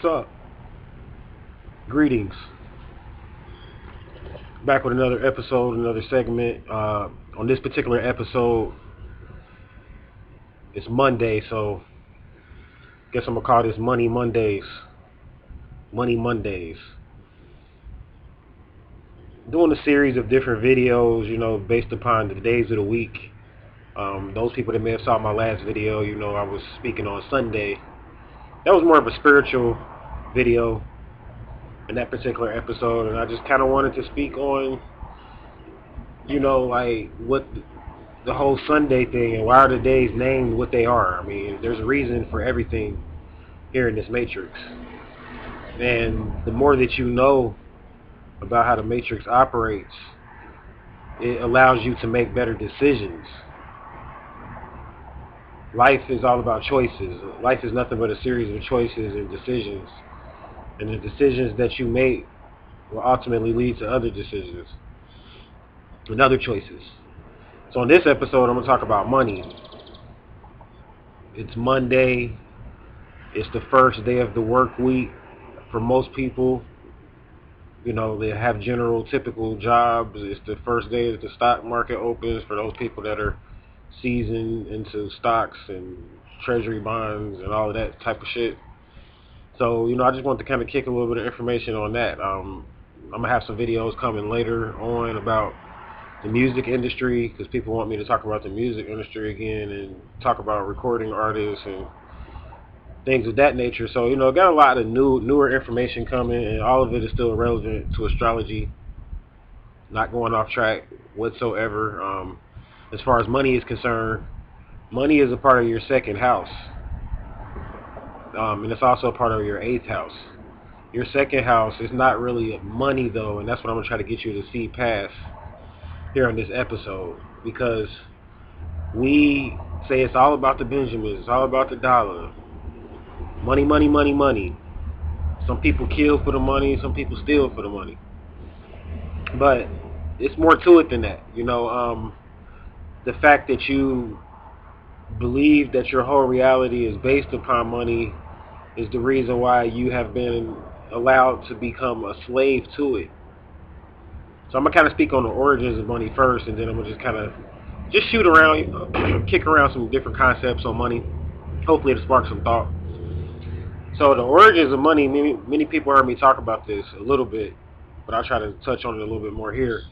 What's up? Greetings. Back with another episode, another segment. On this particular episode, it's Monday, so I guess I'm gonna call this Money Mondays. Money Mondays. Doing a series of different videos, based upon the days of the week. Those people that may have saw my last video, I was speaking on Sunday. That was more of a spiritual video in that particular episode, and I just kind of wanted to speak on, like what the whole Sunday thing and why are the days named what they are. I mean, there's a reason for everything here in this matrix, and the more that you know about how the matrix operates, it allows you to make better decisions. Life is all about choices. Life is nothing but a series of choices and decisions. And the decisions that you make will ultimately lead to other decisions and other choices. So in this episode, I'm going to talk about money. It's Monday. It's the first day of the work week for most people. They have general, typical jobs. It's the first day that the stock market opens for those people that are seasoned into stocks and treasury bonds and all of that type of shit. So, I just want to kind of kick a little bit of information on that. I'm going to have some videos coming later on about the music industry, because people want me to talk about the music industry again and talk about recording artists and things of that nature. So, got a lot of newer information coming, and all of it is still relevant to astrology. Not going off track whatsoever. As far as money is concerned, money is a part of your second house. And it's also a part of your 8th house. Your second house is not really money, though, and that's what I'm going to try to get you to see past here on this episode, because we say it's all about the Benjamins, it's all about the dollar. Money, money, money, money. Some people kill for the money, some people steal for the money. But it's more to it than that. The fact that you believe that your whole reality is based upon money is the reason why you have been allowed to become a slave to it. So I'm going to kind of speak on the origins of money first, and then I'm going to just kind of shoot around, kick around some different concepts on money. Hopefully it'll spark some thought. So the origins of money, many people heard me talk about this a little bit, but I'll try to touch on it a little bit more here.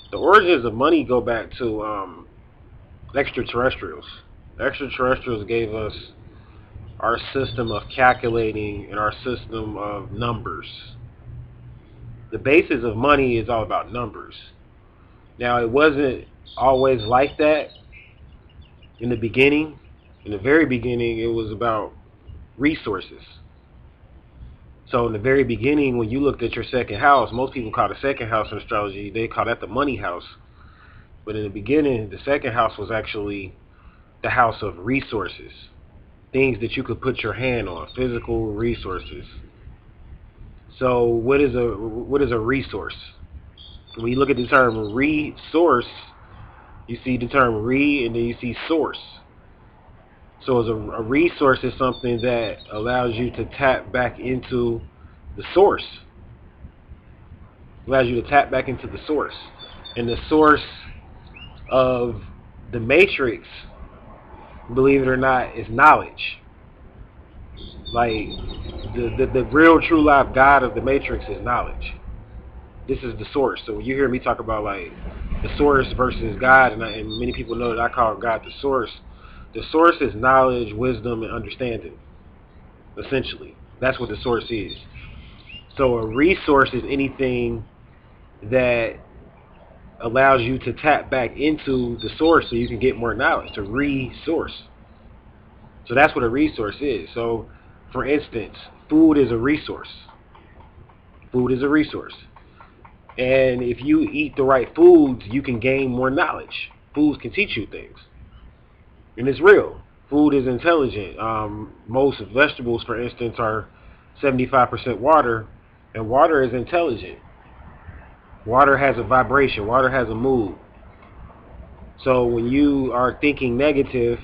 The origins of money go back to extraterrestrials. The extraterrestrials gave us our system of calculating and our system of numbers. The basis of money is all about numbers. Now, it wasn't always like that in the beginning. In the very beginning, it was about resources. So in the very beginning, when you looked at your second house, most people call the second house in astrology, they call that the money house. But in the beginning, the second house was actually the house of resources. Things that you could put your hand on, physical resources. So what is a resource? When you look at the term resource, you see the term re and then you see source. So a resource is something that allows you to tap back into the source. Allows you to tap back into the source. And the source of the matrix, believe it or not, is knowledge. Like the real true life God of the matrix is knowledge. This is the source. So when you hear me talk about like the source versus God, and many people know that I call God the source. The source is knowledge, wisdom, and understanding. Essentially, that's what the source is. So a resource is anything that allows you to tap back into the source so you can get more knowledge. To resource. So that's what a resource is. So, for instance, food is a resource. Food is a resource. And if you eat the right foods, you can gain more knowledge. Foods can teach you things. And it's real. Food is intelligent. Most vegetables, for instance, are 75% water, and water is intelligent. Water has a vibration. Water has a mood. So when you are thinking negative,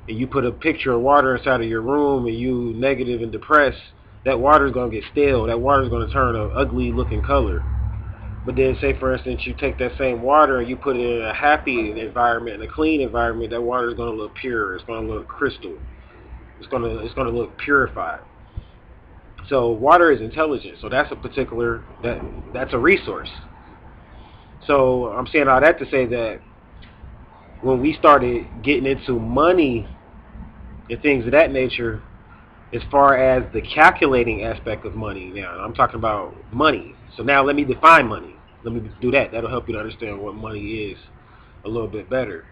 and you put a picture of water inside of your room, and you negative and depressed, that water is going to get stale. That water is going to turn an ugly looking color. But then say for instance you take that same water and you put it in a happy environment, in a clean environment, that water is going to look pure. It's going to look crystal. It's going to look purified. So water is intelligent. So that's a particular that's a resource. So I'm saying all that to say that when we started getting into money and things of that nature, as far as the calculating aspect of money, now I'm talking about money. So now let me define money. Let me do that. That'll help you to understand what money is a little bit better.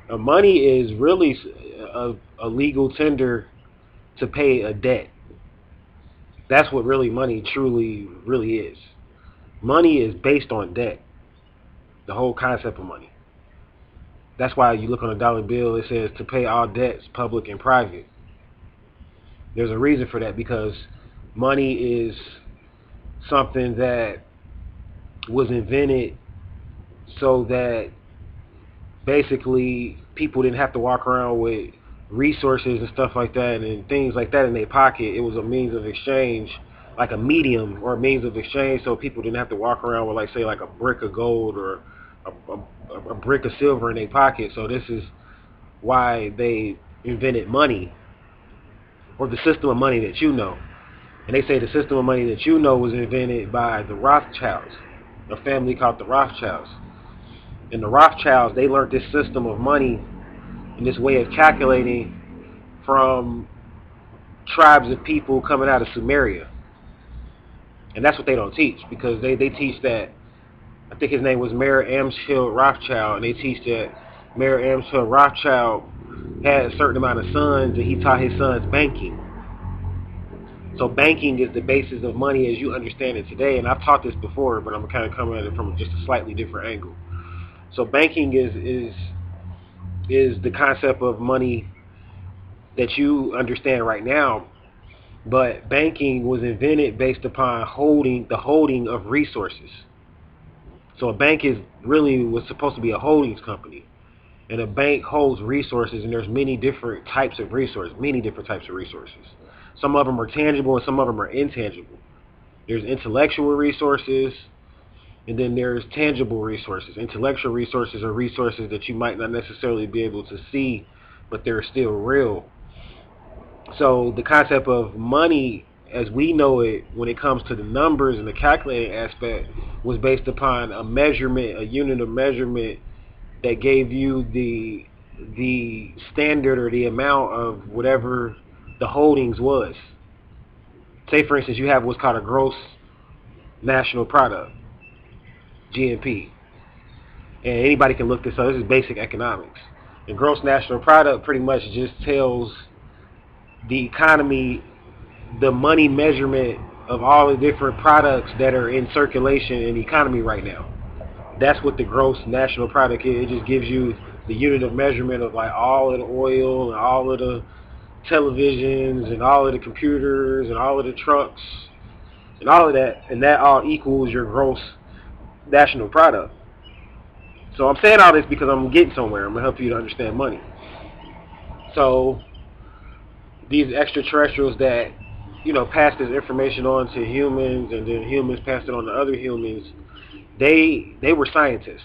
Money is really a legal tender to pay a debt. That's what really money truly really is. Money is based on debt. The whole concept of money. That's why you look on a dollar bill, it says to pay all debts, public and private. There's a reason for that, because money is something that was invented so that basically people didn't have to walk around with resources and stuff like that and things like that in their pocket. It was a means of exchange, like a medium or a means of exchange, so people didn't have to walk around with, like, say, like a brick of gold or a brick of silver in their pocket. So this is why they invented money, or the system of money that you know. And they say the system of money that you know was invented by the Rothschilds, a family called the Rothschilds. And the Rothschilds, they learned this system of money and this way of calculating from tribes of people coming out of Sumeria. And that's what they don't teach, because they teach that, I think his name was Mayer Amschel Rothschild, and they teach that Mayer Amschel Rothschild had a certain amount of sons, and he taught his sons banking. So banking is the basis of money as you understand it today, and I've taught this before, but I'm kind of coming at it from just a slightly different angle. So banking is the concept of money that you understand right now, but banking was invented based upon the holding of resources. So a bank was supposed to be a holdings company, and a bank holds resources, and there's many different types of resources. Some of them are tangible and some of them are intangible. There's intellectual resources, and then there's tangible resources. Intellectual resources are resources that you might not necessarily be able to see, but they're still real. So the concept of money as we know it, when it comes to the numbers and the calculating aspect, was based upon a measurement, a unit of measurement that gave you the standard or the amount of whatever the holdings was. Say, for instance, you have what's called a gross national product, GNP. And anybody can look this up. This is basic economics. The gross national product pretty much just tells the economy the money measurement of all the different products that are in circulation in the economy right now. That's what the gross national product is. It just gives you the unit of measurement of like all of the oil and all of the televisions and all of the computers and all of the trucks and all of that, and that all equals your gross national product. So I'm saying all this because I'm getting somewhere. I'm going to help you to understand money. So these extraterrestrials that, pass this information on to humans, and then humans pass it on to other humans, they were scientists.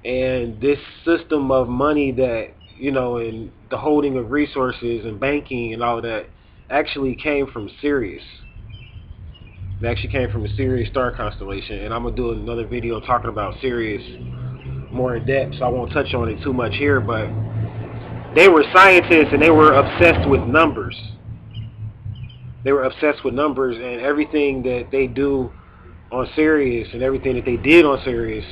And this system of money that, and the holding of resources and banking and all of that actually came from Sirius. It actually came from a Sirius star constellation, and I'm going to do another video talking about Sirius more in depth, so I won't touch on it too much here, but they were scientists and they were obsessed with numbers. They were obsessed with numbers, and everything that they do on Sirius and everything that they did on Sirius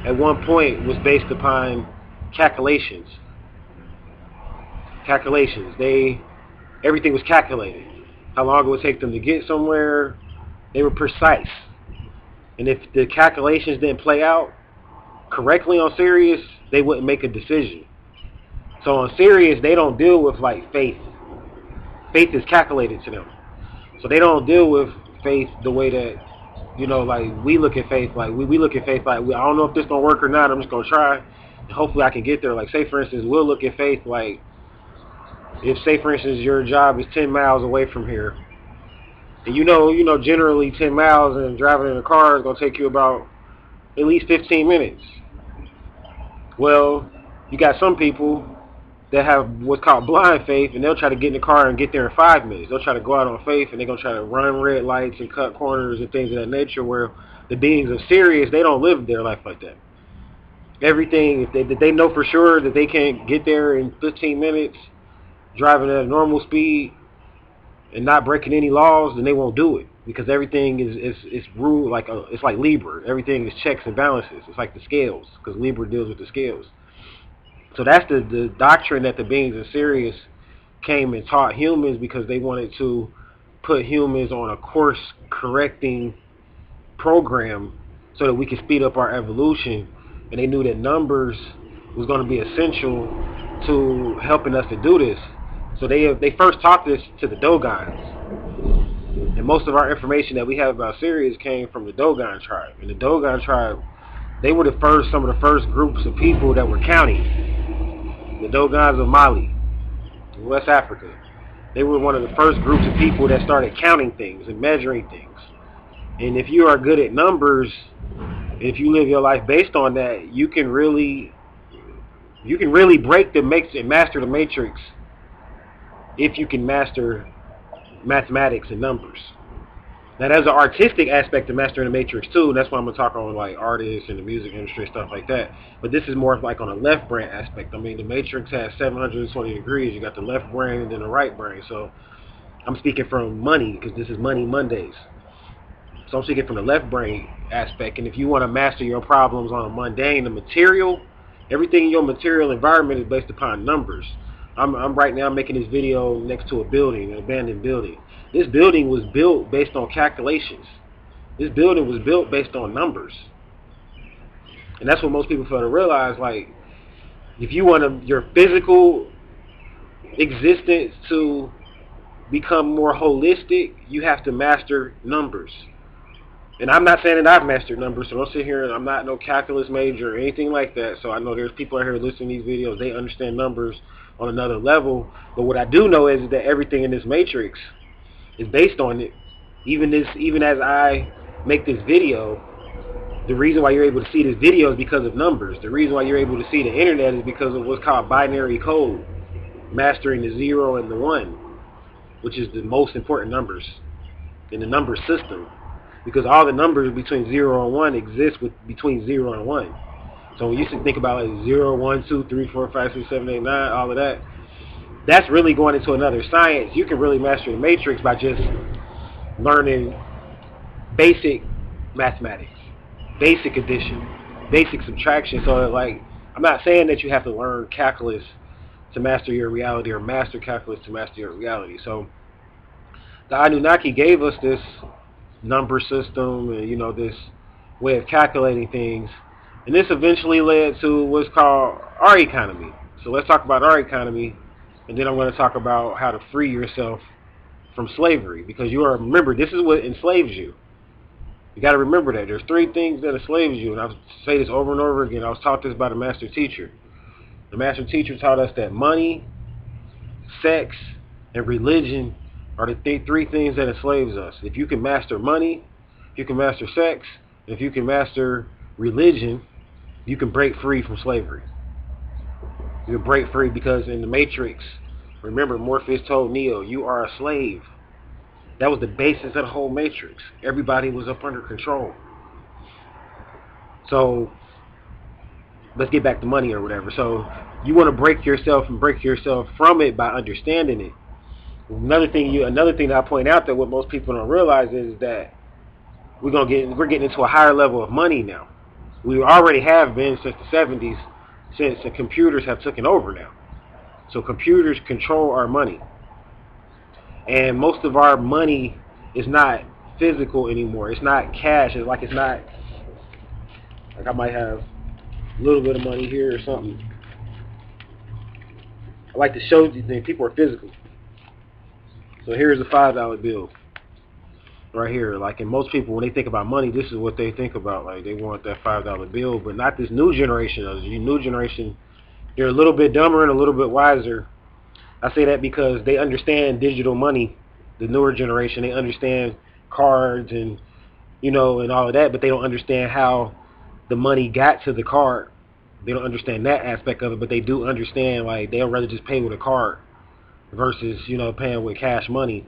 at one point was based upon calculations. Everything was calculated. How long it would take them to get somewhere. They were precise. And if the calculations didn't play out correctly on Sirius, they wouldn't make a decision. So on Sirius, they don't deal with like faith. Faith is calculated to them. So they don't deal with faith the way that, like we look at faith. Like we look at faith like, I don't know if this is going to work or not. I'm just going to try. And hopefully I can get there. Like, say, for instance, we'll look at faith like, if, say, for instance, your job is 10 miles away from here, And generally 10 miles and driving in a car is going to take you about at least 15 minutes. Well, you got some people that have what's called blind faith, and they'll try to get in the car and get there in 5 minutes. They'll try to go out on faith, and they're going to try to run red lights and cut corners and things of that nature, where the beings of Sirius, they don't live their life like that. Everything, if they know for sure that they can't get there in 15 minutes, driving at a normal speed and not breaking any laws, then they won't do it, because everything is ruled like it's like Libra. Everything is checks and balances. It's like the scales, because Libra deals with the scales. So that's the doctrine that the beings of Sirius came and taught humans, because they wanted to put humans on a course correcting program so that we could speed up our evolution. And they knew that numbers was going to be essential to helping us to do this. So they first taught this to the Dogons. And most of our information that we have about Sirius came from the Dogon tribe. And the Dogon tribe, they were some of the first groups of people that were counting. The Dogons of Mali, West Africa. They were one of the first groups of people that started counting things and measuring things. And if you are good at numbers, if you live your life based on that, you can really break the matrix and master the matrix if you can master mathematics and numbers. Now, there's an artistic aspect to mastering the matrix too. That's why I'm gonna talk on like artists and the music industry and stuff like that. But this is more of like on a left brain aspect. I mean, the matrix has 720 degrees. You got the left brain and then the right brain. So I'm speaking from money, because this is Money Mondays. So I'm speaking from the left brain aspect. And if you want to master your problems on a mundane, the material, everything in your material environment is based upon numbers. I'm right now making this video next to a building, an abandoned building. This building was built based on calculations. This building was built based on numbers. And that's what most people fail to realize. Like, if you want your physical existence to become more holistic, you have to master numbers. And I'm not saying that I've mastered numbers, so don't sit here and I'm not no calculus major or anything like that. So I know there's people out here listening to these videos, they understand numbers on another level. But what I do know is that everything in this matrix is based on it. Even as I make this video, the reason why you're able to see this video is because of numbers. The reason why you're able to see the internet is because of what's called binary code, mastering the 0 and the 1, which is the most important numbers in the number system. Because all the numbers between 0 and 1 exist between 0 and 1. So when you think about like 0, 1, 2, 3, 4, 5, 6, 7, 8, 9, all of that, that's really going into another science. You can really master the matrix by just learning basic mathematics, basic addition, basic subtraction. So like, I'm not saying that you have to learn calculus to master your reality or master calculus to master your reality. So the Anunnaki gave us this number system and this way of calculating things, and this eventually led to what's called our economy. So let's talk about our economy, and then I'm going to talk about how to free yourself from slavery, because remember, this is what enslaves you. You got to remember that there's 3 things that enslaves you, and I say this over and over again. I was taught this by the master teacher. The master teacher taught us that money, sex, and religion are the 3 things that enslaves us. If you can master money, if you can master sex, if you can master religion, you can break free from slavery. You can break free, because in the Matrix, remember, Morpheus told Neo, you are a slave. That was the basis of the whole Matrix. Everybody was up under control. So let's get back to money or whatever. So you want to break yourself from it by understanding it. Another thing that I point out that what most people don't realize is that we're getting into a higher level of money now. We already have been since the 70s, since the computers have taken over now. So computers control our money. And most of our money is not physical anymore. It's not cash. It's not like I might have a little bit of money here or something. I like to show you things. People are physical. So here's a $5 bill right here. Like, and most people, when they think about money, this is what they think about. Like, they want that $5 bill, but not this new generation. The new generation, they're a little bit dumber and a little bit wiser. I say that because they understand digital money the newer generation, they understand cards and and all of that, but they don't understand how the money got to the card. They don't understand that aspect of it, but they do understand, like, they'll rather just pay with a card versus paying with cash money,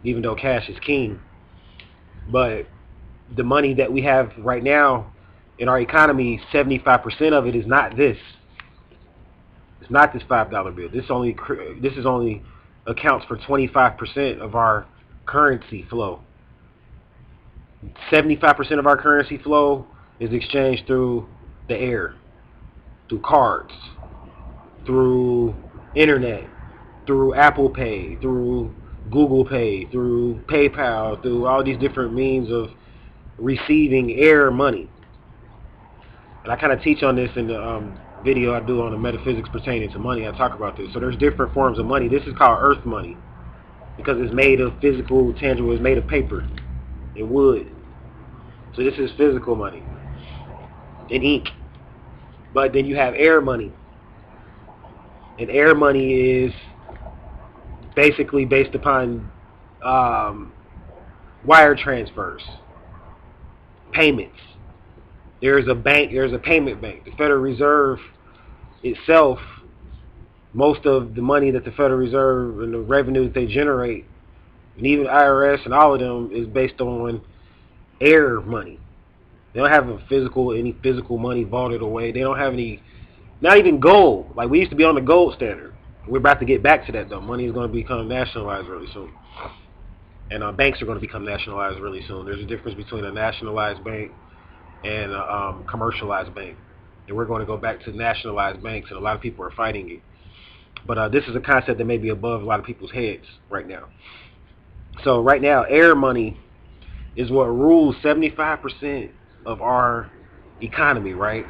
even though cash is king. But the money that we have right now in our economy, 75% of it is not this. It's not this $5 bill. This is only accounts for 25% of our currency flow. 75% of our currency flow is exchanged through the air, through cards, through internet, through Apple Pay, through Google Pay, through PayPal, through all these different means of receiving air money. And I kind of teach on this in the video I do on the metaphysics pertaining to money. I talk about this. So there's different forms of money. This is called earth money because it's made of physical, tangible. It's made of paper and wood. So this is physical money and ink. But then you have air money. And air money is basically based upon wire transfers, payments. There's a payment bank. The Federal Reserve itself, most of the money that the Federal Reserve and the revenue that they generate, and even IRS and all of them, is based on air money. They don't have any physical money vaulted away. They don't have any, not even gold. Like, we used to be on the gold standard. We're about to get back to that, though. Money is going to become nationalized really soon. And banks are going to become nationalized really soon. There's a difference between a nationalized bank and a commercialized bank. And we're going to go back to nationalized banks, and a lot of people are fighting it. But this is a concept that may be above a lot of people's heads right now. So right now, air money is what rules 75% of our economy, right?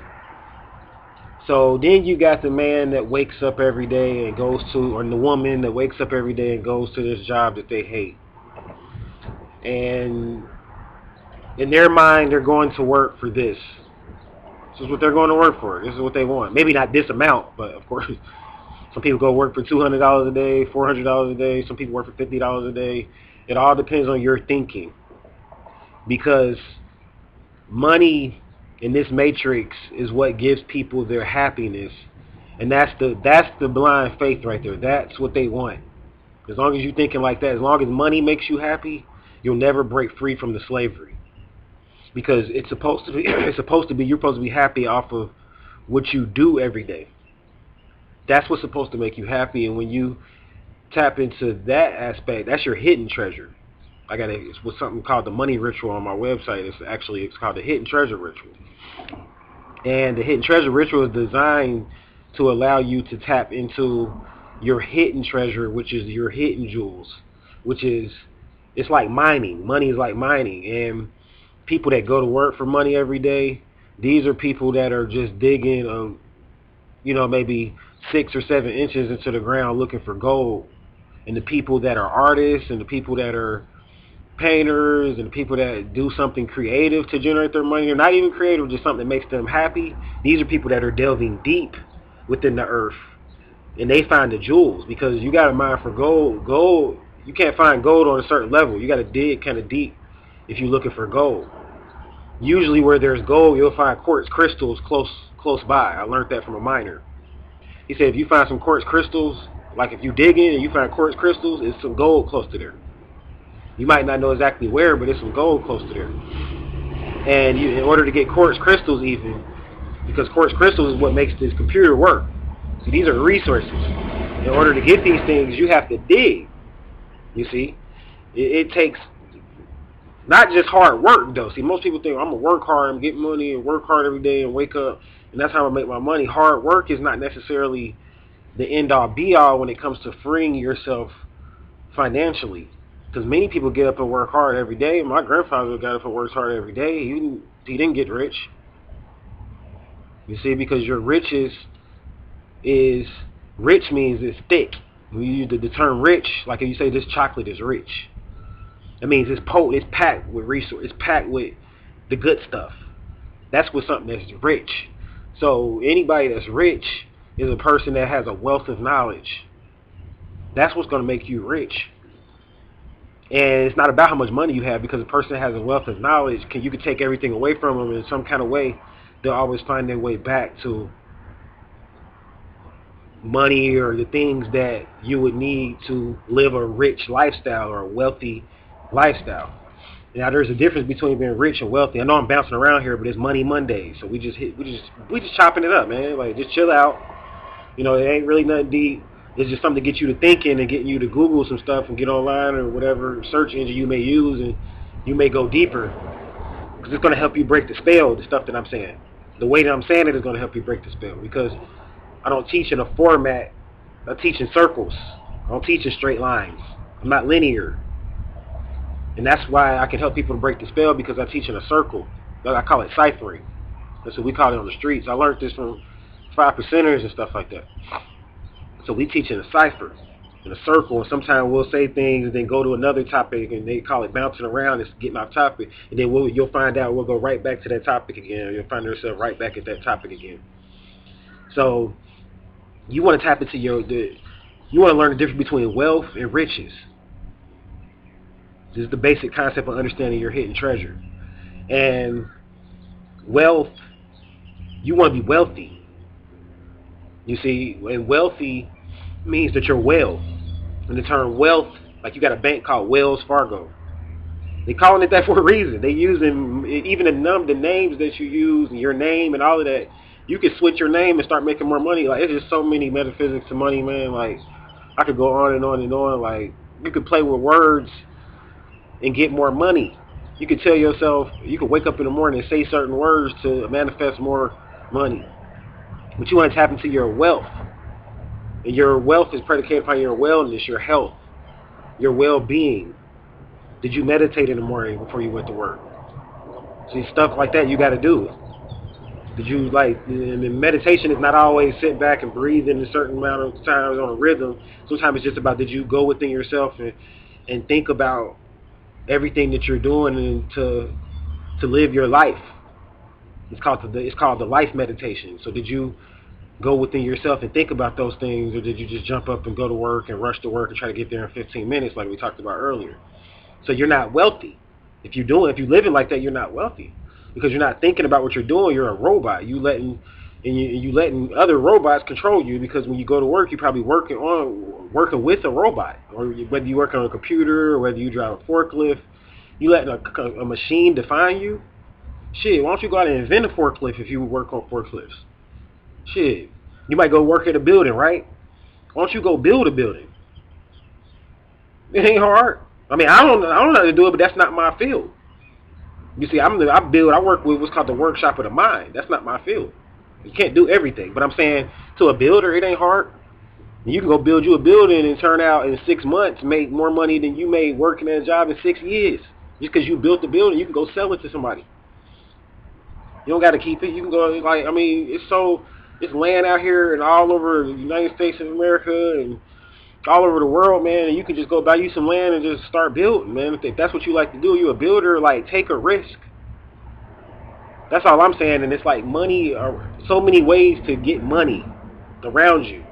So then you got the man that wakes up every day and goes to, or the woman that wakes up every day and goes to this job that they hate. And in their mind, they're going to work for this. This is what they're going to work for. This is what they want. Maybe not this amount, but of course, some people go work for $200 a day, $400 a day. Some people work for $50 a day. It all depends on your thinking. Because money in this matrix is what gives people their happiness. And that's the blind faith right there. That's what they want. As long as you're thinking like that, as long as money makes you happy, you'll never break free from the slavery. Because it's supposed to be you're supposed to be happy off of what you do every day. That's what's supposed to make you happy. And when you tap into that aspect, that's your hidden treasure. It's with something called the money ritual on my website. It's called the hidden treasure ritual. And the hidden treasure ritual is designed to allow you to tap into your hidden treasure, which is your hidden jewels, it's like mining. Money is like mining. And people that go to work for money every day, these are people that are just digging, maybe 6 or 7 inches into the ground looking for gold. And the people that are artists and the people that are painters and the people that do something creative to generate their money, or not even creative, just something that makes them happy, these are people that are delving deep within the earth. And they find the jewels, because you got to mine for gold. Gold, you can't find gold on a certain level. You got to dig kind of deep if you're looking for gold. Usually where there's gold, you'll find quartz crystals close by. I learned that from a miner. He said if you find some quartz crystals, like if you dig in and you find quartz crystals, it's some gold close to there. You might not know exactly where, but it's some gold close to there. And in order to get quartz crystals even, because quartz crystals is what makes this computer work. See, these are resources. In order to get these things, you have to dig. You see? It takes not just hard work, though. See, most people think, I'm going to work hard and get money and work hard every day and wake up, and that's how I make my money. Hard work is not necessarily the end-all, be-all when it comes to freeing yourself financially. Because many people get up and work hard every day. My grandfather got up and worked hard every day. He didn't get rich. You see, because your riches is, rich means it's thick. When you use the term rich, like if you say this chocolate is rich, that means it's potent, it's packed with resources, it's packed with the good stuff. That's what something that's rich. So anybody that's rich is a person that has a wealth of knowledge. That's what's going to make you rich. And it's not about how much money you have, because a person has a wealth of knowledge. You can take everything away from them in some kind of way. They'll always find their way back to money or the things that you would need to live a rich lifestyle or a wealthy lifestyle. Now, there's a difference between being rich and wealthy. I know I'm bouncing around here, but it's Money Monday, so we just chopping it up, man. Like, just chill out. You know, it ain't really nothing deep. It's just something to get you to thinking and getting you to Google some stuff and get online or whatever search engine you may use, and you may go deeper, because it's going to help you break the spell. The stuff that I'm saying, the way that I'm saying it is going to help you break the spell, because I don't teach in a format. I teach in circles. I don't teach in straight lines. I'm not linear. And that's why I can help people to break the spell, because I teach in a circle. I call it ciphering. That's what we call it on the streets. I learned this from 5%ers and stuff like that. So we teach in a cipher, in a circle, and sometimes we'll say things and then go to another topic, and they call it bouncing around. It's getting off topic, and then you'll find out we'll go right back to that topic again. You'll find yourself right back at that topic again. So you want to tap into you want to learn the difference between wealth and riches. This is the basic concept of understanding your hidden treasure. And wealth, you want to be wealthy. You see, and wealthy means that you're well. And the term wealth, like you got a bank called Wells Fargo. They calling it that for a reason. They using even the names that you use and your name and all of that. You can switch your name and start making more money. Like, it's just so many metaphysics to money, man. Like, I could go on and on and on. Like, you could play with words and get more money. You could tell yourself, you could wake up in the morning and say certain words to manifest more money. But you want to tap into your wealth. And your wealth is predicated upon your wellness, your health, your well-being. Did you meditate in the morning before you went to work? See, stuff like that you got to do. Did you, meditation is not always sit back and breathe in a certain amount of times on a rhythm. Sometimes it's just about, did you go within yourself and think about everything that you're doing and to live your life. It's called the life meditation. So did you go within yourself and think about those things, or did you just jump up and go to work and rush to work and try to get there in 15 minutes like we talked about earlier? So you're not wealthy. If you're living like that, you're not wealthy, because you're not thinking about what you're doing. You're a robot. You letting other robots control you, because when you go to work, you're probably working with a robot, or whether you work on a computer or whether you drive a forklift, you letting a machine define you. Shit, why don't you go out and invent a forklift if you work on forklifts? Shit, you might go work at a building, right? Why don't you go build a building? It ain't hard. I mean, I don't know how to do it, but that's not my field. You see, I work with what's called the workshop of the mind. That's not my field. You can't do everything, but I'm saying to a builder, it ain't hard. You can go build you a building and turn out in 6 months make more money than you made working at a job in 6 years. Just because you built the building, you can go sell it to somebody. You don't got to keep it. You can go, it's land out here and all over the United States of America and all over the world, man, and you can just go buy you some land and just start building, man. If that's what you like to do, you're a builder, like, take a risk. That's all I'm saying. And it's like money, so many ways to get money around you.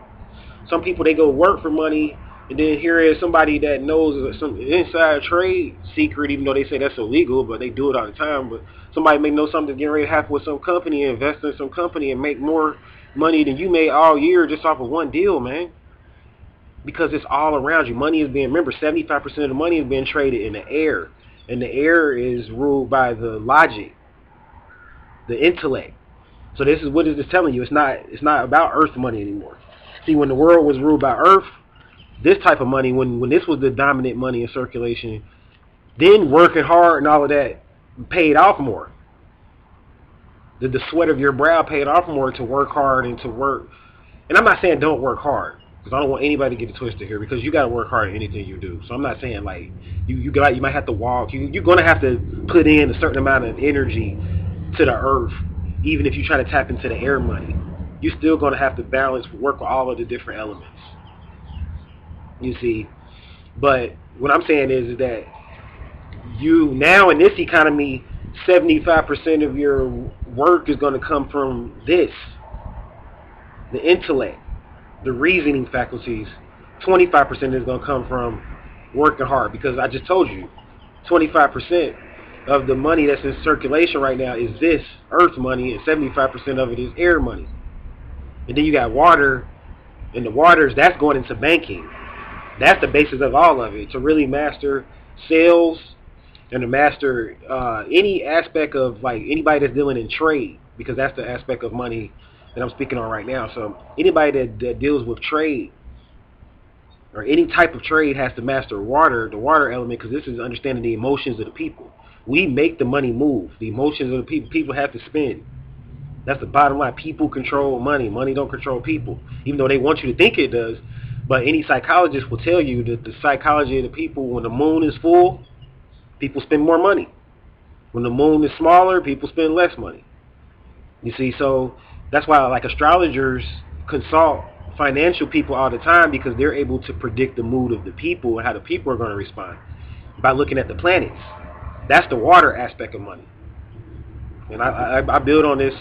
Some people, they go work for money, and then here is somebody that knows some inside trade secret, even though they say that's illegal, but they do it all the time. But somebody may know something getting ready to happen with some company and invest in some company and make more money than you made all year just off of one deal, man. Because it's all around you. Money is being, remember, 75% of the money is being traded in the air. And the air is ruled by the logic, the intellect. So this is what it is telling you. It's not about earth money anymore. See, when the world was ruled by earth, this type of money, when this was the dominant money in circulation, then working hard and all of that paid off more. The sweat of your brow paid off more to work hard and to work. And I'm not saying don't work hard, because I don't want anybody to get it twisted here, because you got to work hard in anything you do. So I'm not saying like you might have to walk. You're going to have to put in a certain amount of energy to the earth, even if you try to tap into the air money. You're still going to have to work with all of the different elements. You see, but what I'm saying is that you now in this economy, 75% of your work is going to come from this, the intellect, the reasoning faculties. 25% is going to come from working hard, because I just told you 25% of the money that's in circulation right now is this earth money, and 75% of it is air money. And then you got water, and the waters, that's going into banking. That's the basis of all of it, to really master sales and to master any aspect of, like, anybody that's dealing in trade, because that's the aspect of money that I'm speaking on right now. So anybody that deals with trade or any type of trade has to master the water element, because this is understanding the emotions of the people. We make the money move. The emotions of the people. People have to spend. That's the bottom line. People control money. Money don't control people, even though they want you to think it does. But any psychologist will tell you that the psychology of the people, when the moon is full, people spend more money. When the moon is smaller, people spend less money. You see, so that's why, like, astrologers consult financial people all the time, because they're able to predict the mood of the people and how the people are going to respond by looking at the planets. That's the water aspect of money. And I build on this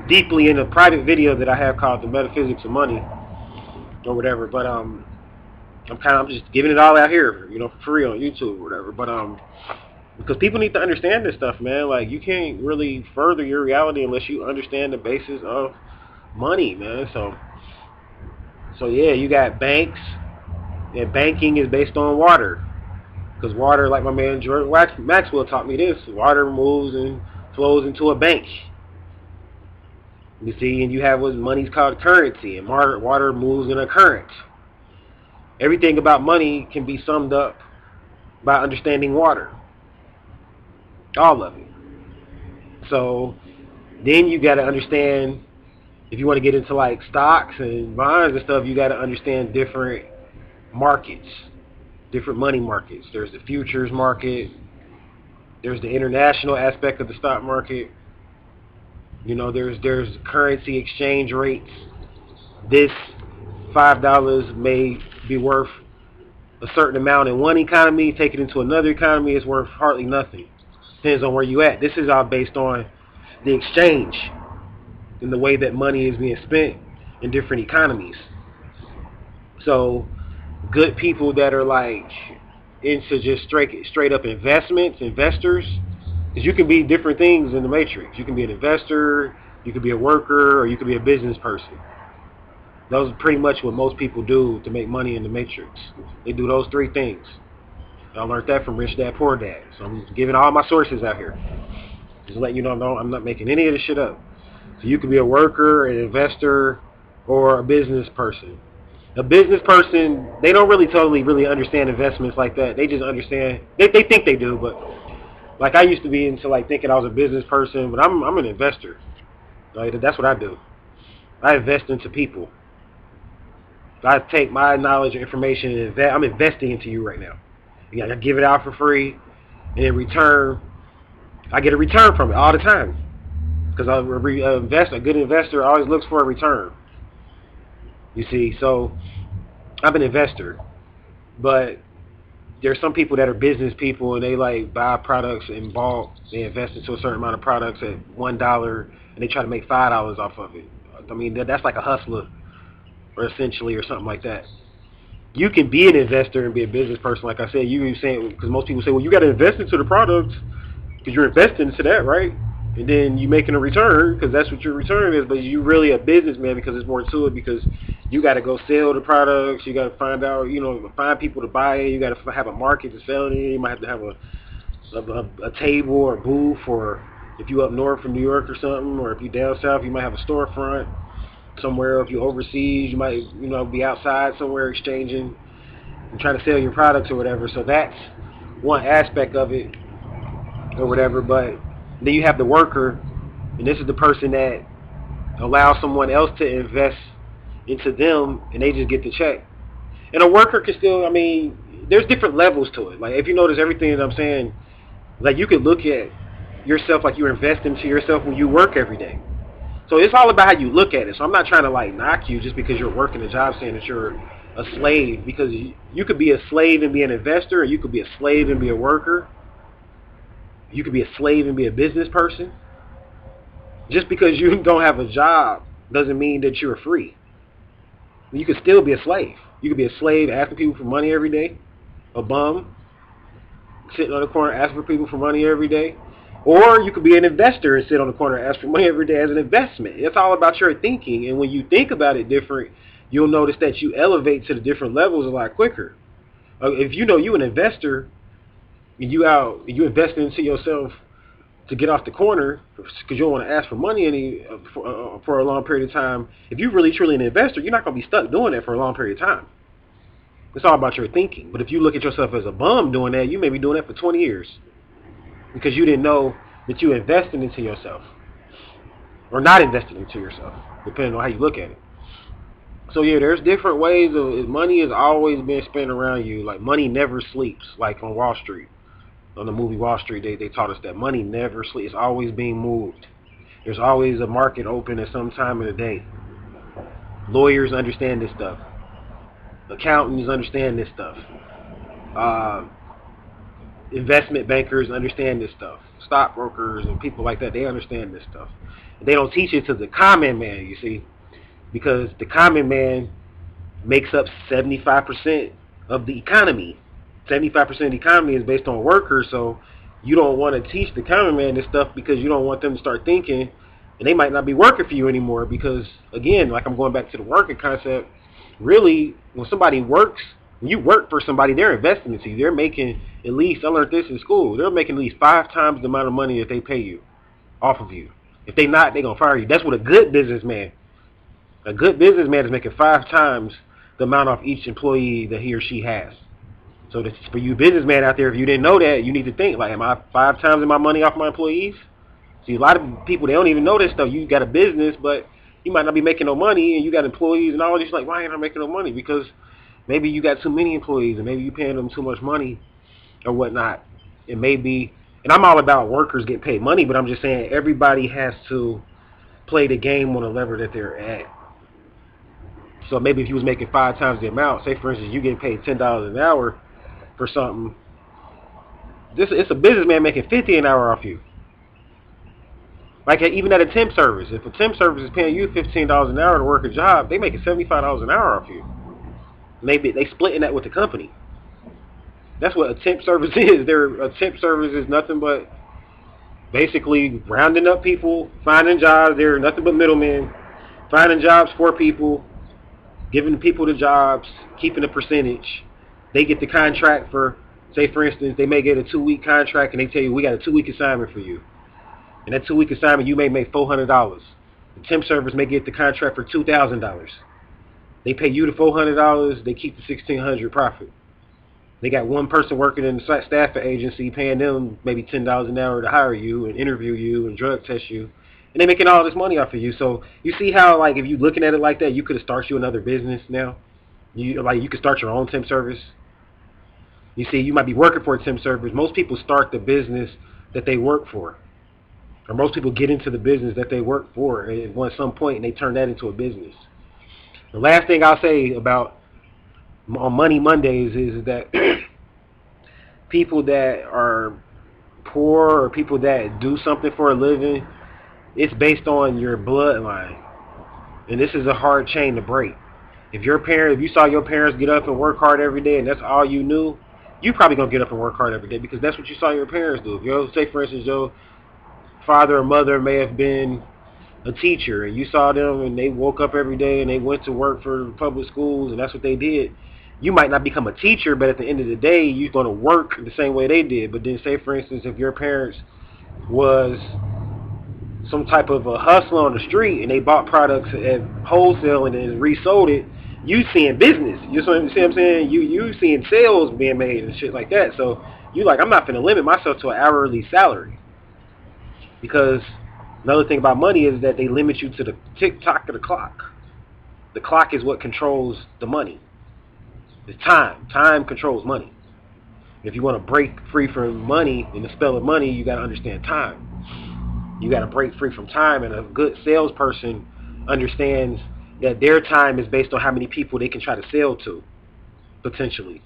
deeply in a private video that I have called The Metaphysics of Money or whatever. But I'm just giving it all out here, for free on YouTube or whatever. But because people need to understand this stuff, man. Like, you can't really further your reality unless you understand the basis of money, man. So yeah, you got banks, and banking is based on water. Because water, like my man George Maxwell taught me this, water moves and flows into a bank. You see, and you have what money's called currency, and water moves in a current. Everything about money can be summed up by understanding water. All of it. So then you got to understand, if you want to get into like stocks and bonds and stuff, you got to understand different markets. Different money markets. There's the futures market. There's the international aspect of the stock market. There's currency exchange rates. This $5 may be worth a certain amount in one economy. Take it into another economy, it's worth hardly nothing. Depends on where you at. This is all based on the exchange and the way that money is being spent in different economies. So good people that are like into just straight up investors, because you can be different things in the matrix. You can be an investor, you could be a worker, or you could be a business person. Those are pretty much what most people do to make money in the matrix. They do those three things. I learned that from Rich Dad Poor Dad. So I'm giving all my sources out here. Just letting you know, I'm not making any of this shit up. So you could be a worker, an investor, or a business person. A business person, they don't really understand investments like that. They just understand, they think they do, but like I used to be into like thinking I was a business person, but I'm an investor. Right? That's what I do. I invest into people. I take my knowledge and information and invest. I'm investing into you right now. I give it out for free, and in return, I get a return from it all the time. Because a good investor always looks for a return. You see, so I'm an investor, but there's some people that are business people, and they like buy products in bulk. They invest into a certain amount of products at $1, and they try to make $5 off of it. I mean, that's like a hustler, or essentially, or something like that. You can be an investor and be a business person, like I said. You were saying, because most people say, well, you got to invest into the products because you're investing into that, right? And then you making a return because that's what your return is. But you really a businessman because there's more to it, because you got to go sell the products. You got to find out, find people to buy it. You got to have a market to sell it in. You might have to have a table or a booth, or if you up north from New York or something, or if you down south, you might have a storefront somewhere. If you overseas, you might be outside somewhere exchanging and trying to sell your products or whatever. So that's one aspect of it or whatever. But then you have the worker, and this is the person that allows someone else to invest into them, and they just get the check. And a worker can still, there's different levels to it. Like, if you notice everything that I'm saying, like, you could look at yourself like you're investing to yourself when you work every day. So it's all about how you look at it. So I'm not trying to like knock you just because you're working a job saying that you're a slave, because you could be a slave and be an investor, or you could be a slave and be a worker. You could be a slave and be a business person. Just because you don't have a job doesn't mean that you're free. You could still be a slave. You could be a slave asking people for money every day. a bum, sitting on the corner asking for people for money every day. Or you could be an investor and sit on the corner and ask for money every day as an investment. It's all about your thinking. And when you think about it different, you'll notice that you elevate to the different levels a lot quicker. If you know you an investor and you invest into yourself to get off the corner because you don't want to ask for money for a long period of time, if you're really truly an investor, you're not going to be stuck doing that for a long period of time. It's all about your thinking. But if you look at yourself as a bum doing that, you may be doing that for 20 years because you didn't know that you invested into yourself or not invested into yourself, depending on how you look at it. So yeah, there's different ways of money is always being spent around you. Like money never sleeps, like on Wall Street. On the movie Wall Street, they taught us that money never sleeps. It's always being moved. There's always a market open at some time of the day. Lawyers understand this stuff. Accountants understand this stuff. Investment bankers understand this stuff. Stockbrokers and people like that, they understand this stuff. They don't teach it to the common man, you see, because the common man makes up 75% of the economy. 75% of the economy is based on workers, so you don't want to teach the common man this stuff because you don't want them to start thinking, and they might not be working for you anymore because, again, like I'm going back to the working concept, really, when somebody works, when you work for somebody, they're investing into you. They're making at least, I learned this in school, they're making at least 5 times the amount of money that they pay you off of you. If they not, they're going to fire you. That's what a good businessman is making 5 times the amount off each employee that he or she has. So that's for you businessman out there, if you didn't know that, you need to think, like, am I 5 times my money off my employees? See, a lot of people, they don't even know this stuff. You got a business, but you might not be making no money, and you got employees and all this, like, why ain't I making no money? Because maybe you got too many employees, and maybe you paying them too much money or whatnot. It may be, and I'm all about workers getting paid money, but I'm just saying everybody has to play the game on the level that they're at. So maybe if you was making 5 times the amount, say for instance you getting paid $10 an hour for something, it's a businessman making $50 an hour off you. Like even at a temp service, if a temp service is paying you $15 an hour to work a job, they making $75 an hour off you. Maybe they splitting that with the company. That's what a temp service is. A temp service is nothing but basically rounding up people, finding jobs. They're nothing but middlemen, finding jobs for people, giving people the jobs, keeping a percentage. They get the contract for, say for instance, they may get a 2-week contract and they tell you, we got a 2-week assignment for you. And that 2-week assignment, you may make $400. The temp service may get the contract for $2,000. They pay you the $400, they keep the $1,600 profit. They got one person working in the staffing agency paying them maybe $10 an hour to hire you and interview you and drug test you. And they're making all this money off of you. So you see how, like, if you're looking at it like that, you could have started you another business now. You could start your own temp service. You see, you might be working for a temp service. Most people start the business that they work for. Or most people get into the business that they work for at some point and they turn that into a business. The last thing I'll say about on Money Mondays is that people that are poor or people that do something for a living, it's based on your bloodline. And this is a hard chain to break. If you saw your parents get up and work hard every day and that's all you knew, you probably going to get up and work hard every day because that's what you saw your parents do. If say for instance your father or mother may have been a teacher and you saw them and they woke up every day and they went to work for public schools and that's what they did, you might not become a teacher, but at the end of the day you're going to work the same way they did. But then say for instance if your parents was some type of a hustler on the street and they bought products at wholesale and then resold it, you seeing business. You see what I'm saying? You seeing sales being made and shit like that. So you like, I'm not going to limit myself to an hourly salary. Because another thing about money is that they limit you to the tick-tock of the clock. The clock is what controls the money. It's time. Time controls money. If you want to break free from money and the spell of money, you got to understand time. You got to break free from time, and a good salesperson understands that their time is based on how many people they can try to sell to, potentially.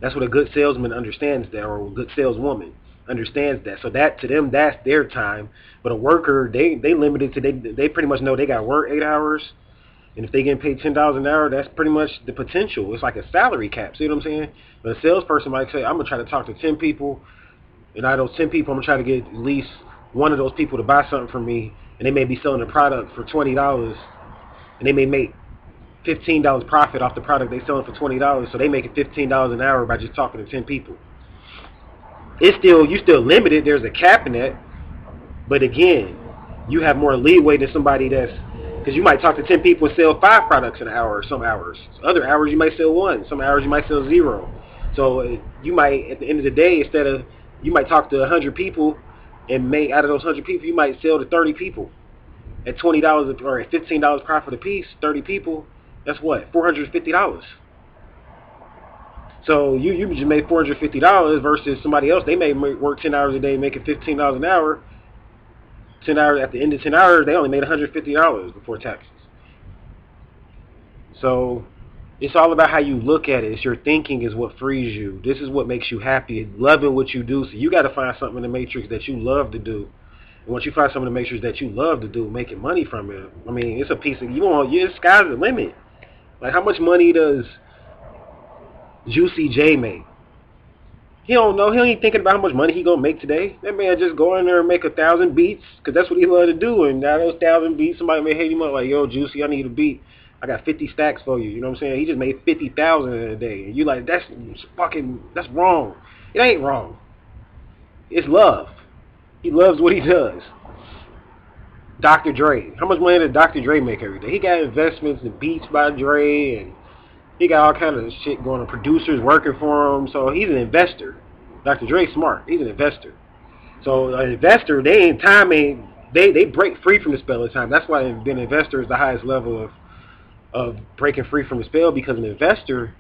That's what a good salesman understands that, or a good saleswoman understands that. So that to them, that's their time. But a worker, they limited to they pretty much know they got to work 8 hours, And if they getting paid $10 an hour, that's pretty much the potential. It's like a salary cap. See what I'm saying? But a salesperson might say, I'm gonna try to talk to 10 people, and out of those 10 people, I'm gonna try to get at least one of those people to buy something from me, and they may be selling a product for $20, and they may make $15 profit off the product they selling for $20, so they making $15 an hour by just talking to 10 people. You still limited. There's a cap in that, but again, you have more leeway than somebody that's, because you might talk to 10 people and sell 5 products an hour. Some hours, other hours you might sell 1. Some hours you might sell 0. So you might, at the end of the day, you might talk to 100 people and make, out of those 100 people, you might sell to 30 people at $20 or at $15 profit a piece. 30 people, that's what, $450. So you just made $450 versus somebody else. They may work 10 hours a day, making $15 an hour. 10 hours, at the end of 10 hours, they only made $150 before taxes. So it's all about how you look at it. It's your thinking is what frees you. This is what makes you happy, loving what you do. So you got to find something in the matrix that you love to do. And once you find something in the matrix that you love to do, making money from it. I mean, it's a piece of, sky's the limit. Like, how much money does Juicy J make? He don't know. He ain't thinking about how much money he gonna make today. That man just go in there and make 1,000 beats, because that's what he love to do. And now those 1,000 beats, somebody may hit him up like, yo, Juicy, I need a beat. I got 50 stacks for you. You know what I'm saying? He just made 50,000 in a day. And you like, that's wrong. It ain't wrong. It's love. He loves what he does. Dr. Dre. How much money does Dr. Dre make every day? He got investments in Beats by Dre, and he got all kind of shit going on. Producers working for him. So he's an investor. Dr. Dre's smart. He's an investor. So an investor, they break free from the spell of time. That's why being an investor is the highest level of breaking free from the spell, because an investor,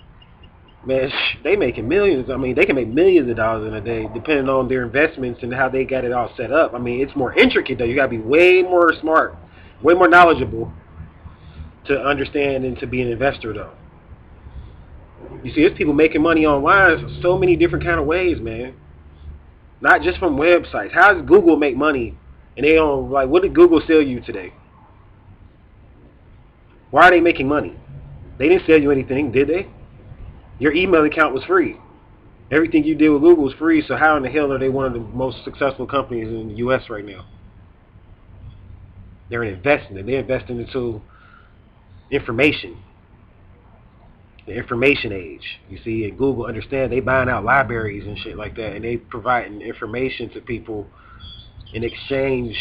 man, they making millions. I mean, they can make millions of dollars in a day depending on their investments and how they got it all set up. I mean, it's more intricate though. You got to be way more smart, way more knowledgeable to understand and to be an investor though. You see, there's people making money online so many different kind of ways, man. Not just from websites. How does Google make money? And they don't, like, what did Google sell you today? Why are they making money? They didn't sell you anything, did they? Your email account was free. Everything you did with Google was free, so how in the hell are they one of the most successful companies in the U.S. right now? They're investing. They're investing into information. The information age. You see, and Google understand they buying out libraries and shit like that, and they providing information to people in exchange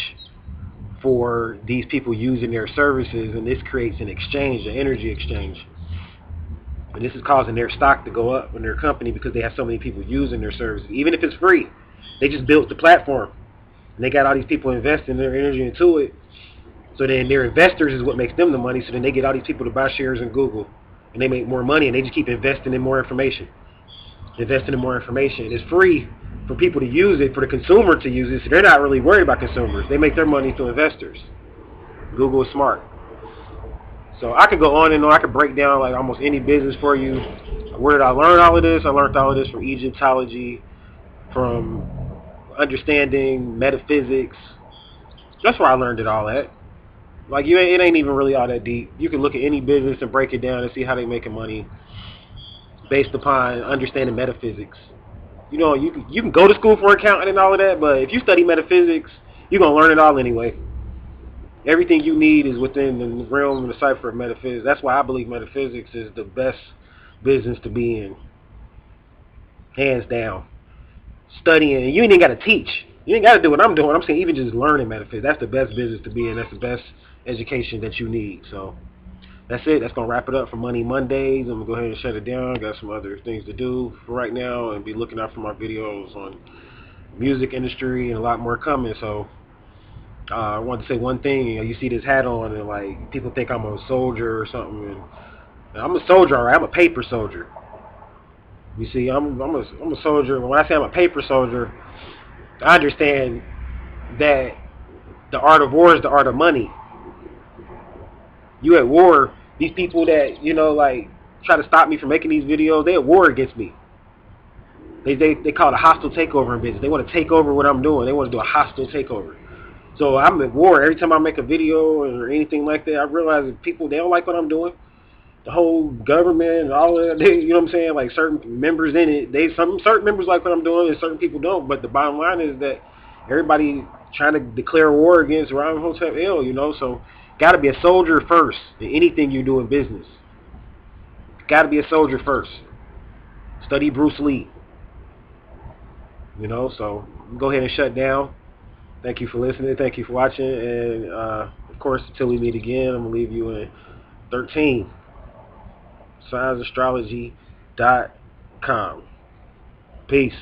for these people using their services, and this creates an exchange, an energy exchange. And this is causing their stock to go up in their company because they have so many people using their services. Even if it's free, they just built the platform, and they got all these people investing their energy into it. So then their investors is what makes them the money, so then they get all these people to buy shares in Google. And they make more money, and they just keep investing in more information. Investing in more information. It's free for people to use it, for the consumer to use it, so they're not really worried about consumers. They make their money through investors. Google is smart. So I could go on and on. I could break down like almost any business for you. Where did I learn all of this? I learned all of this from Egyptology, from understanding metaphysics. That's where I learned it all at. Like, it ain't even really all that deep. You can look at any business and break it down and see how they making money based upon understanding metaphysics. You know, you can go to school for accounting and all of that, but if you study metaphysics, you're going to learn it all anyway. Everything you need is within the realm and the cipher of metaphysics. That's why I believe metaphysics is the best business to be in. Hands down. Studying, you ain't even got to teach. You ain't got to do what I'm doing. I'm saying even just learning metaphysics, that's the best business to be in. That's the best education that you need. So that's it. That's going to wrap it up for Money Mondays. I'm going to go ahead and shut it down. Got some other things to do for right now, and be looking out for my videos on music industry and a lot more coming. So I wanted to say one thing. You see this hat on, and like people think I'm a soldier or something. And I'm a soldier, all right. I'm a paper soldier. You see, I'm a soldier. When I say I'm a paper soldier, I understand that the art of war is the art of money. You at war, these people that, like, try to stop me from making these videos, they at war against me. They call it a hostile takeover in business. They want to take over what I'm doing. They want to do a hostile takeover. So I'm at war. Every time I make a video or anything like that, I realize that people, they don't like what I'm doing. The whole government and all of that, you know what I'm saying? Like certain members in it, some certain members like what I'm doing and certain people don't. But the bottom line is that everybody trying to declare war against Ron Hotep L, you know? So got to be a soldier first in anything you do in business. Got to be a soldier first. Study Bruce Lee, you know? So go ahead and shut down. Thank you for listening. Thank you for watching. And, of course, until we meet again, I'm going to leave you in 13. SignsAstrology.com. Peace.